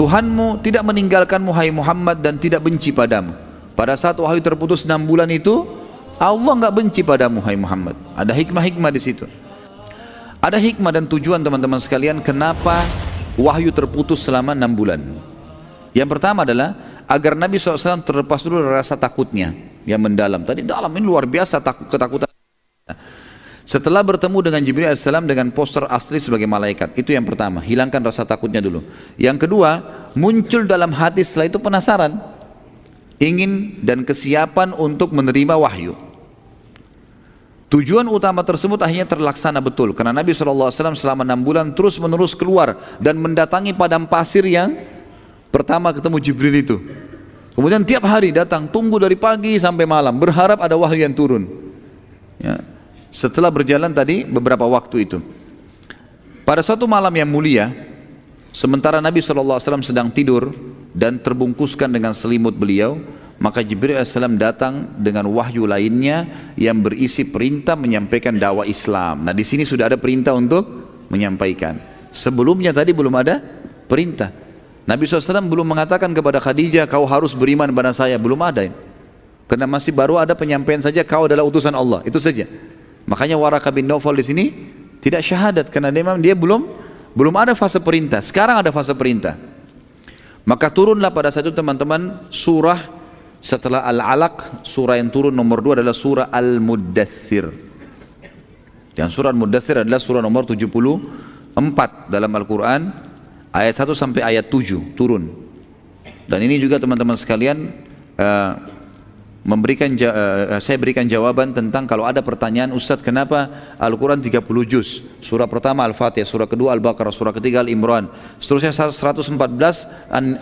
Tuhanmu tidak meninggalkanmu hai Muhammad dan tidak benci padamu. Pada saat wahyu terputus 6 bulan itu, Allah nggak benci padamu hai Muhammad. Ada hikmah-hikmah di situ. Ada hikmah dan tujuan teman-teman sekalian kenapa wahyu terputus selama 6 bulan. Yang pertama adalah agar Nabi SAW terlepas dulu dari rasa takutnya yang mendalam. Tadi dalam ini luar biasa ketakutan. Setelah bertemu dengan Jibril AS dengan poster asli sebagai malaikat, itu yang pertama, hilangkan rasa takutnya dulu. Yang kedua, muncul dalam hati setelah itu penasaran, ingin dan kesiapan untuk menerima wahyu. Tujuan utama tersebut akhirnya terlaksana betul, karena Nabi SAW selama 6 bulan terus menerus keluar dan mendatangi padang pasir yang pertama ketemu Jibril itu. Kemudian tiap hari datang, tunggu dari pagi sampai malam, berharap ada wahyu yang turun. Ya. Setelah berjalan tadi beberapa waktu itu, pada suatu malam yang mulia, sementara Nabi SAW sedang tidur dan terbungkuskan dengan selimut beliau, maka Jibril AS datang dengan wahyu lainnya yang berisi perintah menyampaikan dakwah Islam. Nah di sini sudah ada perintah untuk menyampaikan. Sebelumnya tadi belum ada perintah. Nabi SAW belum mengatakan kepada Khadijah, kau harus beriman pada saya, belum ada. Karena masih baru ada penyampaian saja, kau adalah utusan Allah, itu saja. Makanya Waraqah bin Naufal di sini tidak syahadat karena dia belum ada fase perintah. Sekarang ada fase perintah. Maka turunlah pada saat itu teman-teman surah setelah Al-Alaq, surah yang turun nomor 2 adalah surah Al-Muddathir. Yang surah Al-Muddathir adalah surah nomor 74 dalam Al-Quran, ayat 1 sampai ayat 7 turun. Dan ini juga teman-teman sekalian saya berikan jawaban tentang kalau ada pertanyaan, Ustadz kenapa Al-Quran 30 juz, surah pertama Al-Fatihah, surah kedua Al-Baqarah, surah ketiga Al-Imran, seterusnya 114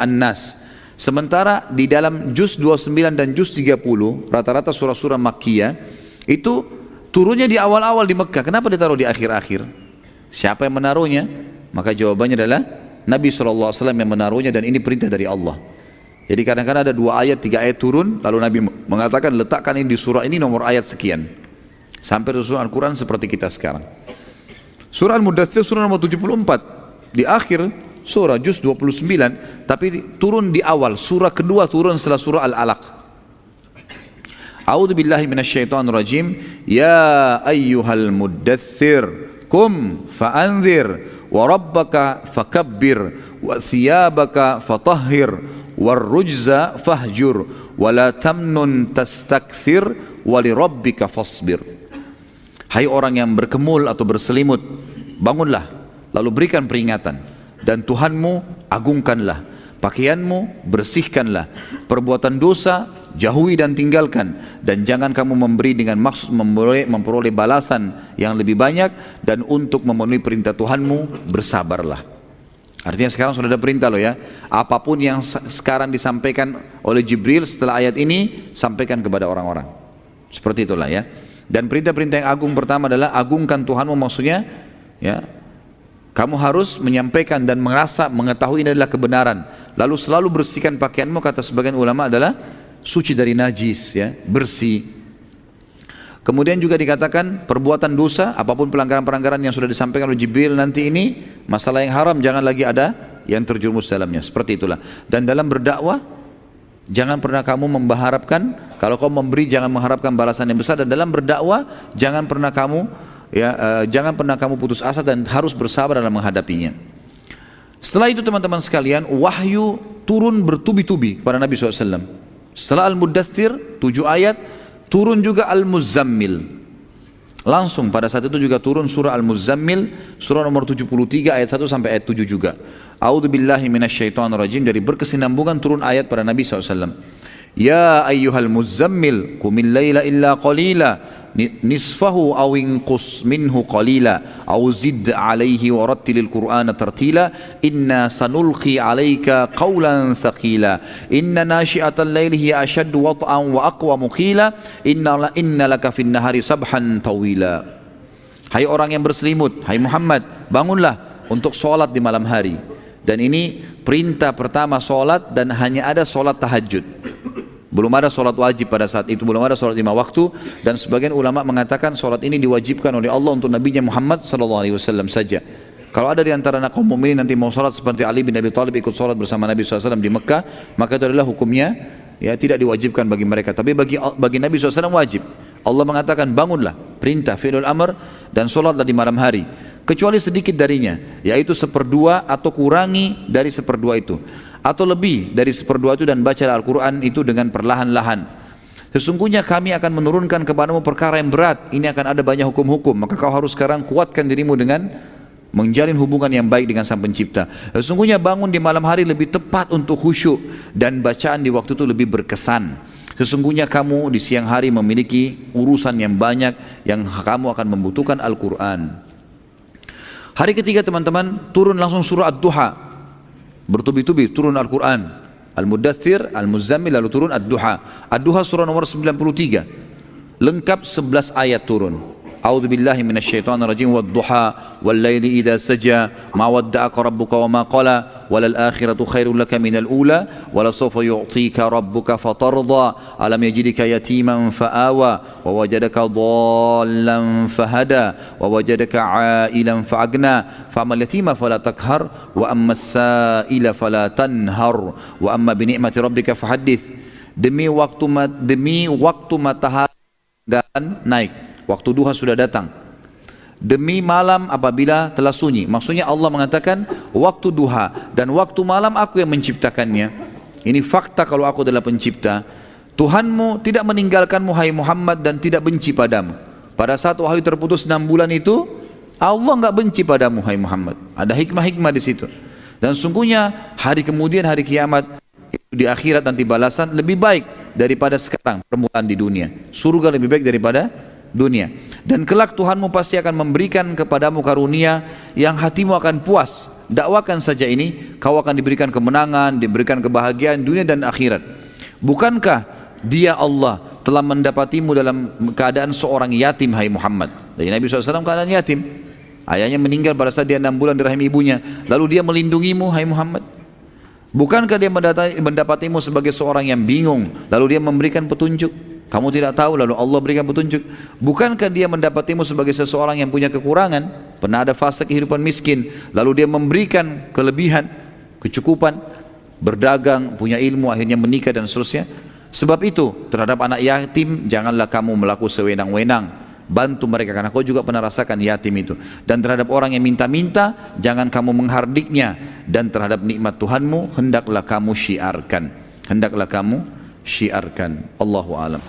An-Nas, sementara di dalam juz 29 dan juz 30 rata-rata surah-surah Makkiyah itu turunnya di awal-awal di Mekah. Kenapa ditaruh di akhir-akhir? Siapa yang menaruhnya? Maka jawabannya adalah Nabi SAW yang menaruhnya, dan ini perintah dari Allah. Jadi kadang-kadang ada 2 ayat, 3 ayat turun, lalu Nabi mengatakan letakkan ini di surah ini nomor ayat sekian. Sampai surah Al-Quran seperti kita sekarang. Surah Al-Muddathir surah nomor 74. Di akhir surah juz 29, tapi turun di awal. Surah kedua turun setelah surah Al-Alaq. A'udzu billahi minasyaitonir rajim. Ya ayyuhal muddathir kum fa'anzir wa rabbaka fakabbir wa thiyabaka fatahhir warrujza fahjur wala tamnun tastakthir walirabbika fasbir. Hai orang yang berkemul atau berselimut, bangunlah lalu berikan peringatan, dan Tuhanmu agungkanlah, pakaianmu bersihkanlah, perbuatan dosa jauhi dan tinggalkan, dan jangan kamu memberi dengan maksud memperoleh balasan yang lebih banyak, dan untuk memenuhi perintah Tuhanmu bersabarlah. Artinya sekarang sudah ada perintah loh ya, apapun yang sekarang disampaikan oleh Jibril setelah ayat ini, sampaikan kepada orang-orang. Seperti itulah ya. Dan perintah-perintah yang agung pertama adalah agungkan Tuhanmu, maksudnya ya, kamu harus menyampaikan dan merasa mengetahui ini adalah kebenaran. Lalu selalu bersihkan pakaianmu, kata sebagian ulama adalah suci dari najis ya, bersih. Kemudian juga dikatakan perbuatan dosa, apapun pelanggaran-pelanggaran yang sudah disampaikan oleh Jibril nanti ini, masalah yang haram jangan lagi ada yang terjerumus dalamnya, seperti itulah. Dan dalam berdakwah, jangan pernah kamu mengharapkan, kalau kamu memberi jangan mengharapkan balasan yang besar, dan dalam berdakwah jangan pernah kamu putus asa dan harus bersabar dalam menghadapinya. Setelah itu teman-teman sekalian, wahyu turun bertubi-tubi kepada Nabi SAW. Setelah Al-Muddathir 7 ayat, turun juga Al-Muzammil. Langsung pada saat itu juga turun surah Al-Muzammil, surah nomor 73 ayat 1 sampai ayat 7 juga. A'udzu billahi minasyaitonir rajim, dari berkesinambungan turun ayat pada Nabi SAW. Ya ayyuhal muzammil qumil laila illa qalila nisfahu aw inqus minhu qalila aw zid alaihi warattilil qur'ana tartila inna sanulqi alaika qawlan thaqila inna nashi'atal laili hiya ashaddu wat'an wa aqwamu qila inna laka fin nahari sabhan tawila. Hai orang yang berselimut, hai Muhammad, bangunlah untuk sholat di malam hari. Dan ini perintah pertama sholat, dan hanya ada sholat tahajud. Belum ada sholat wajib pada saat itu, belum ada sholat 5 waktu, dan sebagian ulama mengatakan sholat ini diwajibkan oleh Allah untuk Nabi Muhammad SAW saja. Kalau ada di antara kaum mukminin nanti mau sholat seperti Ali bin Abi Thalib ikut sholat bersama Nabi SAW di Mekah, maka itu adalah hukumnya ya tidak diwajibkan bagi mereka. Tapi bagi Nabi SAW wajib. Allah mengatakan bangunlah, perintah fi'lul amr, dan sholatlah di malam hari. Kecuali sedikit darinya, yaitu 1/2 atau kurangi dari 1/2 itu. Atau lebih dari 1/2 itu dan baca Al-Quran itu dengan perlahan-lahan. Sesungguhnya kami akan menurunkan kepadamu perkara yang berat. Ini akan ada banyak hukum-hukum. Maka kau harus sekarang kuatkan dirimu dengan menjalin hubungan yang baik dengan Sang Pencipta. Sesungguhnya bangun di malam hari lebih tepat untuk khusyuk, dan bacaan di waktu itu lebih berkesan. Sesungguhnya kamu di siang hari memiliki urusan yang banyak yang kamu akan membutuhkan Al-Quran. Hari ketiga teman-teman, turun langsung surah Ad-Duha. Bertubi-tubi turun Al-Quran. Al-Muddathir, Al-Muzammil, lalu turun Ad-Duha. Ad-Duha surah nomor 93. Lengkap 11 ayat turun. A'udzu billahi minasyaitonir rajim, wad-duha wal-laili idza saja ma wadda'aka rabbuka wa ma qala walal akhiratu khairul laka minal ula wala sawfa yu'tika rabbuka fatardha alam yajidka yatiman fa'awa wa wajadaka dhallan fahada wa wajadaka 'ailan fa'agna fa'amal yatima fala takhar wa ammas sa'ila fala tanhar wa amma bi ni'mati rabbika fahaddits. Demi waktu matahari naik, waktu duha sudah datang, demi malam apabila telah sunyi. Maksudnya Allah mengatakan waktu duha dan waktu malam aku yang menciptakannya. Ini fakta kalau aku adalah pencipta. Tuhanmu tidak meninggalkanmu hai Muhammad dan tidak benci padamu. Pada saat wahyu terputus 6 bulan itu, Allah enggak benci padamu hai Muhammad. Ada hikmah-hikmah di situ. Dan sungguhnya hari kemudian, hari kiamat, di akhirat nanti balasan lebih baik daripada sekarang permulaan di dunia. Surga lebih baik daripada dunia. Dan kelak Tuhanmu pasti akan memberikan kepadamu karunia yang hatimu akan puas. Dakwakan saja ini, kau akan diberikan kemenangan, diberikan kebahagiaan dunia dan akhirat. Bukankah Dia Allah telah mendapatimu dalam keadaan seorang yatim hai Muhammad? Jadi Nabi SAW keadaan yatim, ayahnya meninggal pada saat dia 6 bulan di rahim ibunya. Lalu Dia melindungimu hai Muhammad. Bukankah Dia mendapatimu sebagai seorang yang bingung, lalu Dia memberikan petunjuk? Kamu tidak tahu, lalu Allah berikan petunjuk. Bukankah Dia mendapatimu sebagai seseorang yang punya kekurangan, pernah ada fase kehidupan miskin, lalu Dia memberikan kelebihan, kecukupan, berdagang, punya ilmu, akhirnya menikah dan seterusnya. Sebab itu terhadap anak yatim janganlah kamu melakukan sewenang-wenang, bantu mereka karena kau juga pernah rasakan yatim itu. Dan terhadap orang yang minta-minta jangan kamu menghardiknya, dan terhadap nikmat Tuhanmu hendaklah kamu syiarkan. Allahu a'lam.